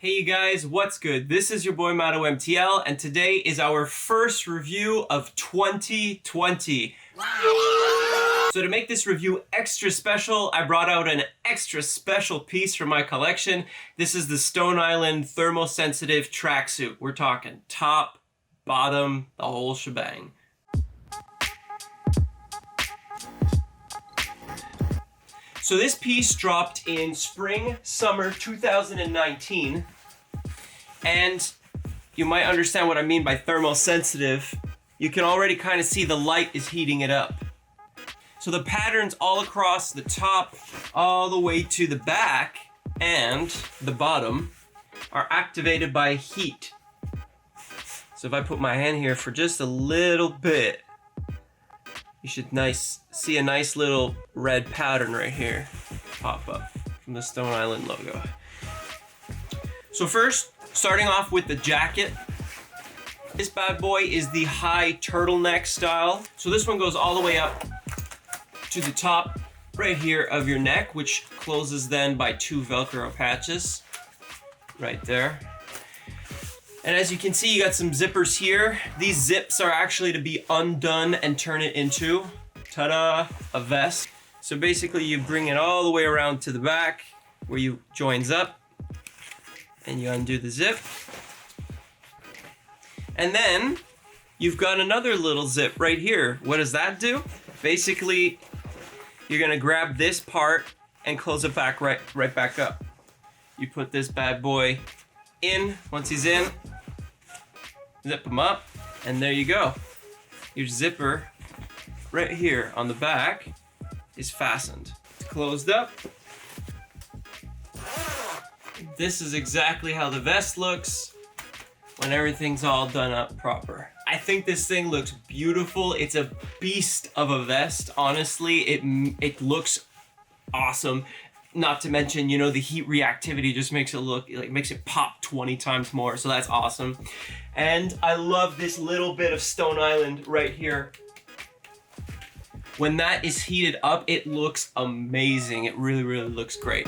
Hey you guys, what's good? This is your boy Mato MTL, and today is our first review of 2020. So to make this review extra special, I brought out an extra special piece from my collection. This is the Stone Island Thermosensitive tracksuit. We're talking top, bottom, the whole shebang. So this piece dropped in spring, summer 2019, and you might understand what I mean by thermosensitive. You can already kind of see the light is heating it up. So the patterns all across the top, all the way to the back and the bottom are activated by heat. So if I put my hand here for just a little bit, you should see a nice little red pattern right here pop up from the Stone Island logo. So first, starting off with the jacket. This bad boy is the high turtleneck style. So this one goes all the way up to the top right here of your neck, which closes then by 2 Velcro patches right there. And as you can see, you got some zippers here. These zips are actually to be undone and turn it into, ta-da, a vest. So basically you bring it all the way around to the back where you joins up and you undo the zip. And then you've got another little zip right here. What does that do? Basically, you're gonna grab this part and close it back right back up. You put this bad boy in. Once he's in, zip him up, and there you go. Your zipper right here on the back is fastened. It's closed up. This is exactly how the vest looks when everything's all done up proper. I think this thing looks beautiful. It's a beast of a vest. Honestly, it looks awesome. Not to mention, you know, the heat reactivity just makes it look, like, makes it pop 20 times more. So that's awesome. And I love this little bit of Stone Island right here. When that is heated up, it looks amazing. It really, really looks great.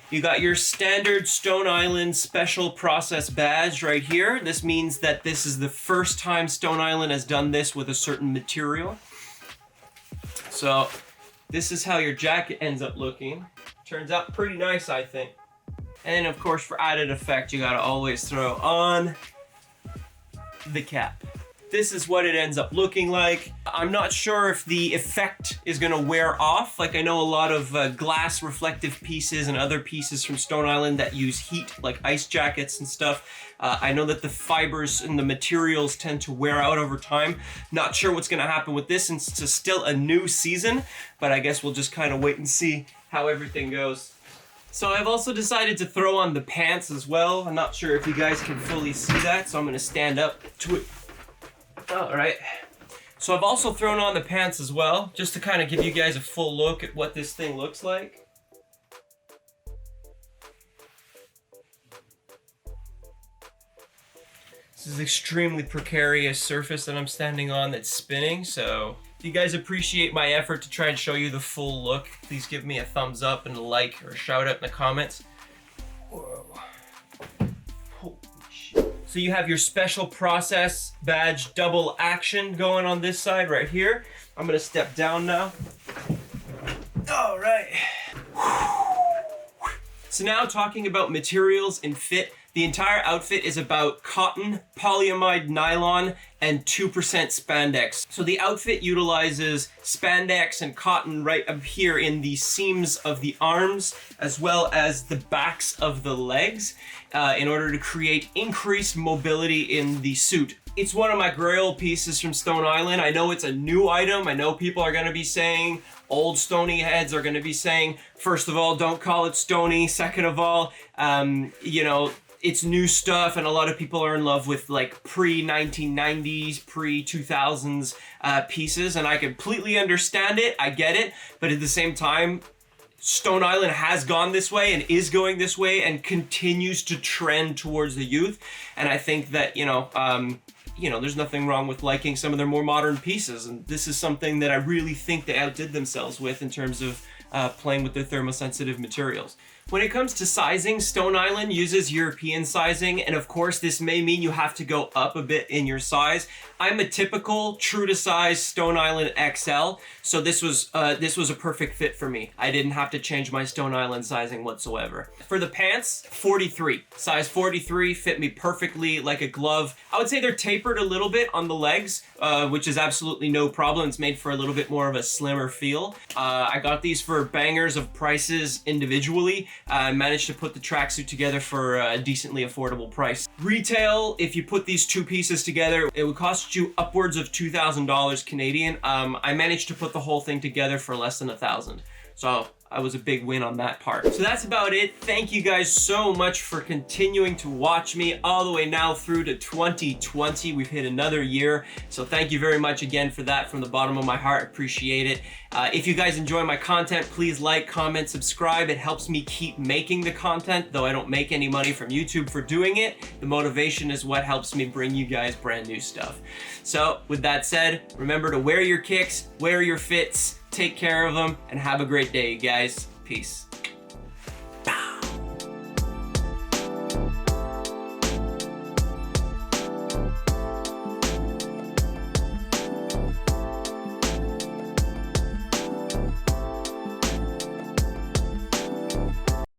You got your standard Stone Island special process badge right here. This means that this is the first time Stone Island has done this with a certain material. So this is how your jacket ends up looking. Turns out pretty nice, I think. And of course, for added effect, you gotta always throw on the cap. This is what it ends up looking like. I'm not sure if the effect is gonna wear off. Like, I know a lot of glass reflective pieces and other pieces from Stone Island that use heat, like ice jackets and stuff. I know that the fibers and the materials tend to wear out over time. Not sure what's gonna happen with this since it's still a new season, but I guess we'll just kind of wait and see how everything goes. So I've also decided to throw on the pants as well. I'm not sure if you guys can fully see that, so I'm gonna stand up to it. All right, so I've also thrown on the pants as well, just to kind of give you guys a full look at what this thing looks like. This is extremely precarious surface that I'm standing on that's spinning, so if you guys appreciate my effort to try and show you the full look, please give me a thumbs up and a like or a shout out in the comments. Whoa. Holy shit. So you have your special process badge double action going on this side right here. I'm gonna step down now. All right. So now talking about materials and fit, the entire outfit is about cotton, polyamide nylon, and 2% spandex. So the outfit utilizes spandex and cotton right up here in the seams of the arms, as well as the backs of the legs, in order to create increased mobility in the suit. It's one of my grail pieces from Stone Island. I know it's a new item. I know people are gonna be saying, old Stony heads are gonna be saying, first of all, don't call it Stony. Second of all, you know, it's new stuff, and a lot of people are in love with like pre-1990s, pre-2000s pieces, and I completely understand it, I get it, but at the same time, Stone Island has gone this way and is going this way and continues to trend towards the youth, and I think that, you know, you know, there's nothing wrong with liking some of their more modern pieces, and this is something that I really think they outdid themselves with in terms of playing with their thermosensitive materials. When it comes to sizing, Stone Island uses European sizing, and of course this may mean you have to go up a bit in your size. I'm a typical true to size Stone Island XL, so this was a perfect fit for me. I didn't have to change my Stone Island sizing whatsoever. For the pants, 43. Size 43 fit me perfectly like a glove. I would say they're tapered a little bit on the legs, which is absolutely no problem. It's made for a little bit more of a slimmer feel. I got these for bangers of prices individually. I managed to put the tracksuit together for a decently affordable price. Retail, if you put these two pieces together, it would cost you upwards of $2,000 Canadian. I managed to put the whole thing together for less than $1,000. So I was a big win on that part. So that's about it. Thank you guys so much for continuing to watch me all the way now through to 2020. We've hit another year. So thank you very much again for that from the bottom of my heart. Appreciate it. If you guys enjoy my content, please like, comment, subscribe. It helps me keep making the content, though I don't make any money from YouTube for doing it. The motivation is what helps me bring you guys brand new stuff. So with that said, remember to wear your kicks, wear your fits, take care of them, and have a great day, guys. Peace.